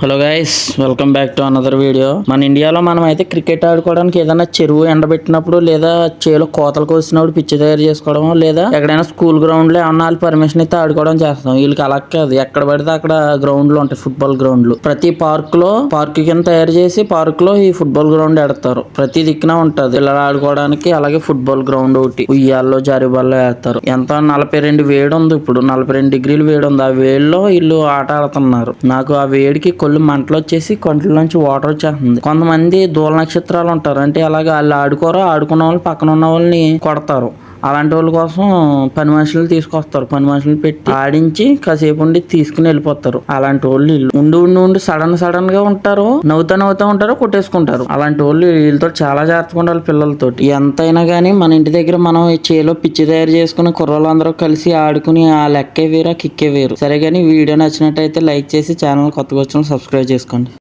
Hello guys, welcome back to another video. మన ఇండియాలో మనం అయితే క్రికెట్ ఆడుకోవడానికి ఏదైనా చెరువు ఎండబెట్టినప్పుడు లేదా చేలో కోతలు కోసినప్పుడు పిచ్చి తయారు చేసుకోవడం, లేదా ఎక్కడైనా స్కూల్ గ్రౌండ్ లో ఏమన్నా పర్మిషన్ అయితే ఆడుకోవడం చేస్తాం. వీళ్ళకి అలా కాదు, ఎక్కడ పడితే అక్కడ గ్రౌండ్లు ఉంటాయి, ఫుట్బాల్ గ్రౌండ్లు. ప్రతి పార్క్ కింద తయారు చేసి పార్క్ లో ఈ ఫుట్బాల్ గ్రౌండ్ ఎడతారు. ప్రతి దిక్కున ఉంటది పిల్లలు ఆడుకోవడానికి. అలాగే ఫుట్బాల్ గ్రౌండ్ ఒకటి, ఉయ్యాల్లో జారీబాల్లో వేస్తారు. ఎంత 42 వేడి ఉంది, ఇప్పుడు 42 డిగ్రీలు వేడి ఉంది. ఆ వేడిలో వీళ్ళు ఆట ఆడుతున్నారు. నాకు ఆ వేడికి కొళ్ళు మంటలు వచ్చేసి కంట్ల నుంచి వాటర్ వచ్చేస్తుంది. కొంతమంది దూల నక్షత్రాలు ఉంటారు, అంటే అలాగే వాళ్ళు ఆడుకున్న వాళ్ళు పక్కన ఉన్న వాళ్ళని కొడతారు. అలాంటి వాళ్ళ కోసం పని మనుషులు తీసుకొస్తారు. పని మనుషులు పెట్టి ఆడించి కాసేపు ఉండి తీసుకుని వెళ్ళిపోతారు. అలాంటి వాళ్ళు ఉండి సడన్ గా ఉంటారు, నవ్వుతా ఉంటారు, కొట్టేసుకుంటారు. అలాంటి వాళ్ళు వీళ్ళతో చాలా జాగ్రత్తగా ఉండాలి పిల్లలతో. ఎంతైనా గానీ మన ఇంటి దగ్గర మనం చేలో పిచ్చి తయారు చేసుకుని కుర్రోళ్ళందరూ కలిసి ఆడుకుని ఆ లెక్కే వేరు, ఆ కిక్కే వేరు. సరే గానీ వీడియో నచ్చినట్టయితే లైక్ చేసి ఛానల్ కొత్తగా వచ్చిన సబ్స్క్రైబ్ చేసుకోండి.